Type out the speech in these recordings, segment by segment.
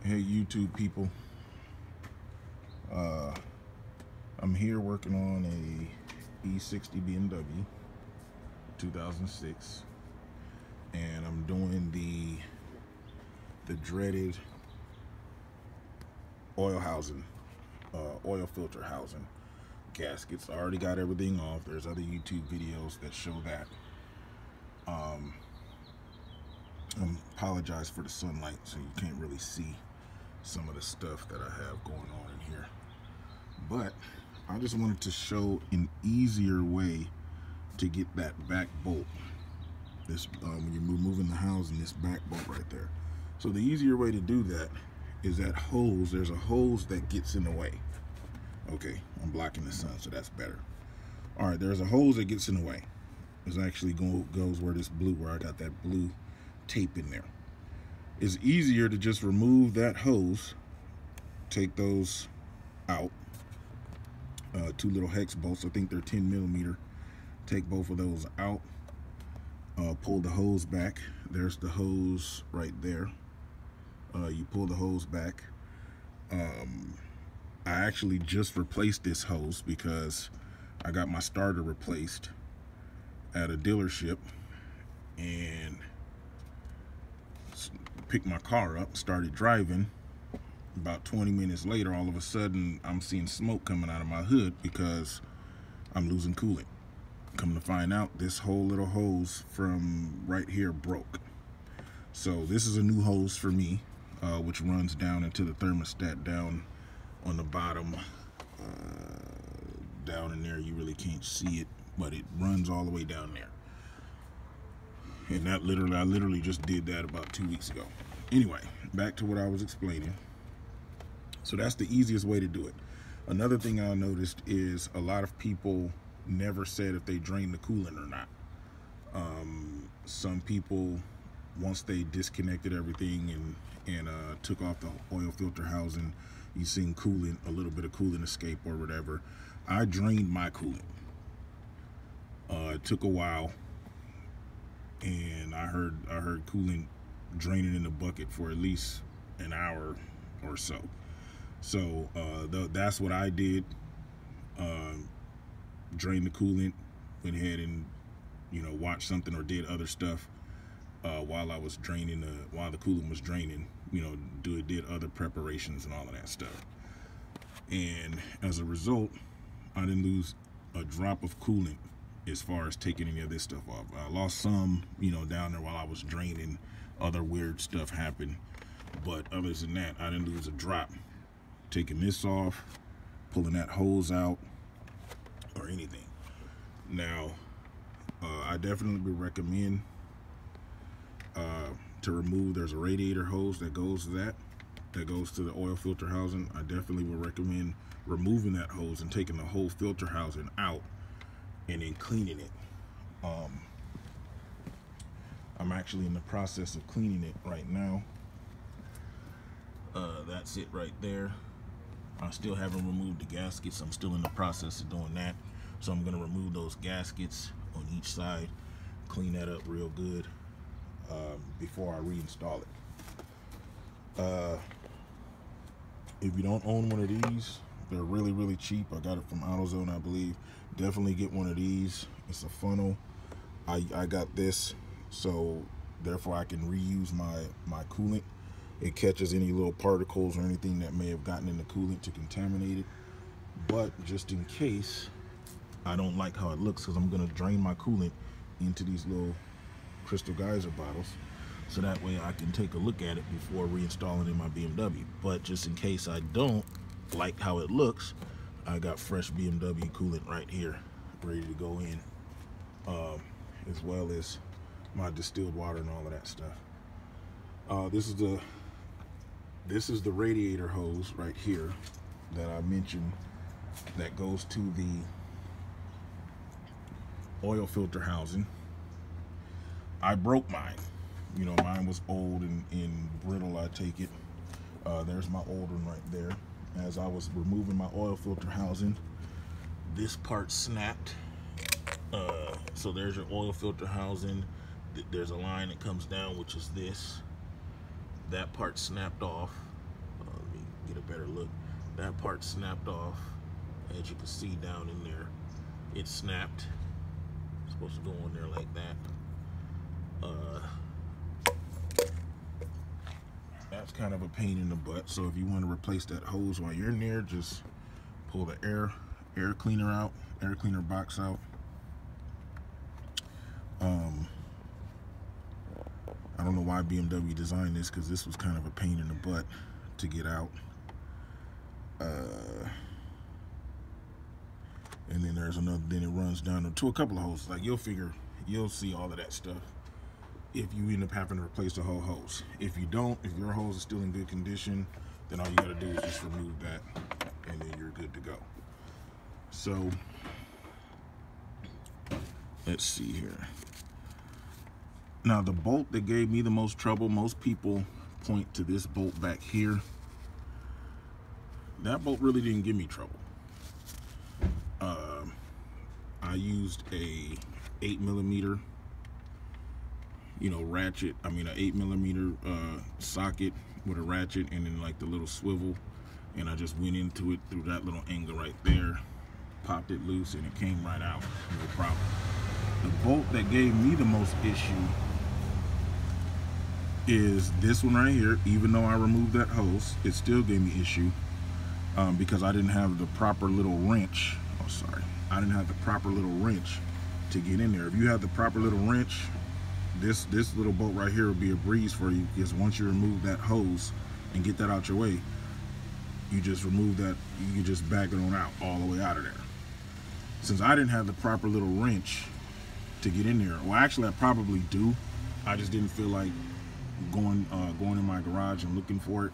Hey YouTube people, I'm here working on a E60 BMW 2006, and I'm doing the dreaded oil housing, oil filter housing gaskets. I already got everything off. There's other YouTube videos that show that. I apologize for the sunlight, so you can't really see some of the stuff that I have going on in here. But I just wanted to show an easier way to get that back bolt. This when you're moving the housing, this back bolt right there. So the easier way to do that is that hose. There's a hose that gets in the way. Okay, I'm blocking the sun, so that's better. All right, there's a hose that gets in the way. It actually goes where this blue, where I got that blue tape in there. It's easier to just remove that hose, take those out. Two little hex bolts, I think they're 10 millimeter. Take both of those out, pull the hose back. There's the hose right there. You pull the hose back. I actually just replaced this hose because I got my starter replaced at a dealership and picked my car up, started driving. About 20 minutes later, all of a sudden, I'm seeing smoke coming out of my hood because I'm losing coolant. Come to find out, this whole little hose from right here broke. So this is a new hose for me, which runs down into the thermostat down on the bottom. Down in there, you really can't see it, but it runs all the way down there. And that I literally just did that about 2 weeks ago. Anyway, back to what I was explaining. So that's the easiest way to do it. Another thing I noticed is a lot of people never said if they drained the coolant or not. Some people, once they disconnected everything and took off the oil filter housing, you seen coolant, a little bit of coolant escape or whatever. I drained my coolant. It took a while, and I heard coolant draining in the bucket for at least an hour or so. So that's what I did. Drained the coolant, went ahead and watched something or did other stuff while I was draining while the coolant was draining. Did other preparations and all of that stuff. And as a result, I didn't lose a drop of coolant as far as taking any of this stuff off. I lost some, down there while I was draining. Other weird stuff happened, but other than that, I didn't lose a drop. Taking this off, pulling that hose out, or anything. Now, I definitely would recommend to remove. There's a radiator hose that goes to that goes to the oil filter housing. I definitely would recommend removing that hose and taking the whole filter housing out and then cleaning it. I'm actually in the process of cleaning it right now. That's it right there. I still haven't removed the gaskets. I'm still in the process of doing that. So I'm gonna remove those gaskets on each side, clean that up real good before I reinstall it. If you don't own one of these, they're really cheap. I got it from AutoZone, I believe. Definitely get one of these. It's a funnel. I got this, so therefore I can reuse my coolant. It catches any little particles or anything that may have gotten in the coolant to contaminate it. But just in case, I don't like how it looks, because I'm going to drain my coolant into these little crystal geyser bottles, so that way I can take a look at it before reinstalling in my BMW. But just in case I don't like how it looks, I got fresh BMW coolant right here ready to go in, as well as my distilled water and all of that stuff. This is the radiator hose right here that I mentioned that goes to the oil filter housing. I broke mine. Mine was old and brittle, I take it. There's my old one right there. As I was removing my oil filter housing, this part snapped. So there's your oil filter housing. There's a line that comes down, which is this. That part snapped off. a better look. That part snapped off. As you can see down in there, it snapped. It's supposed to go in there like that. That's kind of a pain in the butt. So if you want to replace that hose while you're in there, just pull the air cleaner out, air cleaner box out. I don't know why BMW designed this, because this was kind of a pain in the butt to get out. And then there's another, then it runs down to a couple of hoses. Like you'll see all of that stuff if you end up having to replace the whole hose. If you don't, if your hose is still in good condition, then all you gotta do is just remove that and then you're good to go. So let's see here. Now the bolt that gave me the most trouble, most people point to this bolt back here. That bolt really didn't give me trouble. I used a 8mm, ratchet. I mean, an 8mm socket with a ratchet, and then like the little swivel. And I just went into it through that little angle right there, popped it loose, and it came right out, no problem. The bolt that gave me the most issue is this one right here. Even though I removed that hose, it still gave me issue because I didn't have the proper little wrench. Oh, sorry. I didn't have the proper little wrench to get in there. If you have the proper little wrench, this little bolt right here will be a breeze for you, because once you remove that hose and get that out your way, you just remove that, you just back it on out all the way out of there. Since I didn't have the proper little wrench to get in there, well, actually I probably do. I just didn't feel like going in my garage and looking for it.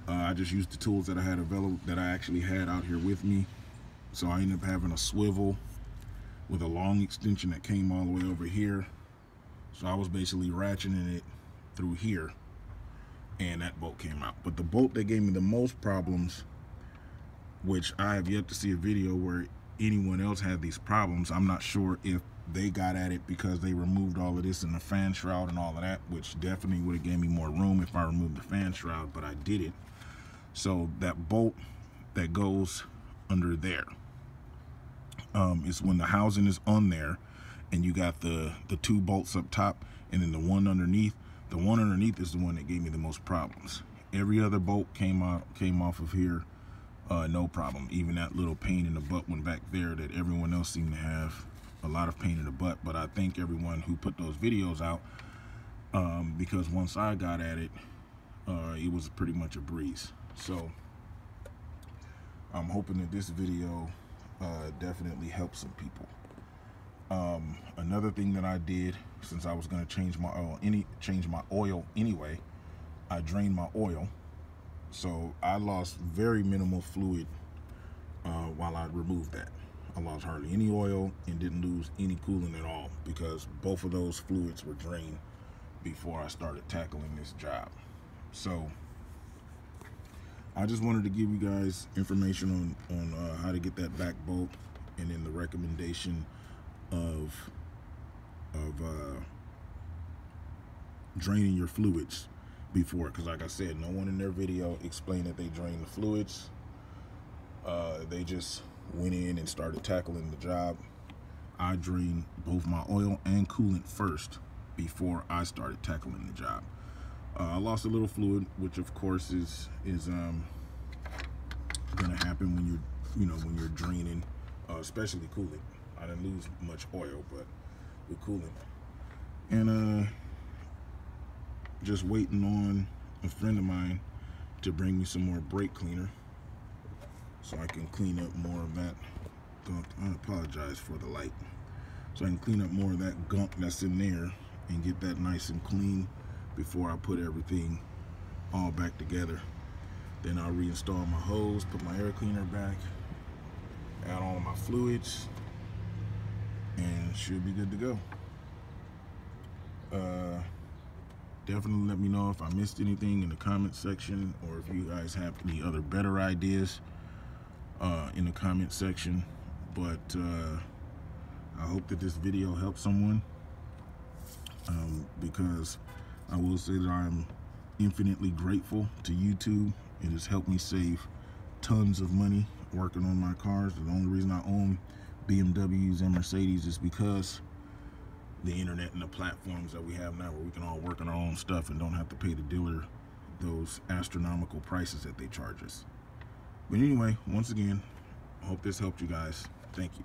I just used the tools that I had available, that I actually had out here with me. So I ended up having a swivel with a long extension that came all the way over here. So I was basically ratcheting it through here, and that bolt came out. But the bolt that gave me the most problems, which I have yet to see a video where anyone else had these problems. I'm not sure if they got at it because they removed all of this in the fan shroud and all of that, which definitely would have gave me more room if I removed the fan shroud, but I did it. So that bolt that goes under there, is when the housing is on there and you got the two bolts up top and then the one underneath. The one underneath is the one that gave me the most problems. Every other bolt came off of here, no problem. Even that little pain in the butt one back there that everyone else seemed to have a lot of pain in the butt. But I thank everyone who put those videos out, because once I got at it, it was pretty much a breeze. So I'm hoping that this video definitely helps some people. Another thing that I did, since I was going to change my oil anyway, I drained my oil. So I lost very minimal fluid while I removed that. I lost hardly any oil and didn't lose any coolant at all, because both of those fluids were drained before I started tackling this job. So I just wanted to give you guys information on how to get that back bolt, and then the recommendation of draining your fluids before, because like I said, no one in their video explained that they drain the fluids. They just went in and started tackling the job. I drained both my oil and coolant first before I started tackling the job. I lost a little fluid, which of course is gonna happen when when you're draining, especially coolant. I didn't lose much oil, but with coolant. And just waiting on a friend of mine to bring me some more brake cleaner so I can clean up more of that gunk. I apologize for the light. So I can clean up more of that gunk that's in there and get that nice and clean before I put everything all back together. Then I'll reinstall my hose, put my air cleaner back, add all my fluids, and should be good to go. Definitely let me know if I missed anything in the comment section, or if you guys have any other better ideas in the comment section. But I hope that this video helps someone, because I will say that I'm infinitely grateful to YouTube. It has helped me save tons of money working on my cars. The only reason I own BMWs and Mercedes is because the internet and the platforms that we have now, where we can all work on our own stuff and don't have to pay the dealer those astronomical prices that they charge us. But anyway, once again, I hope this helped you guys. Thank you.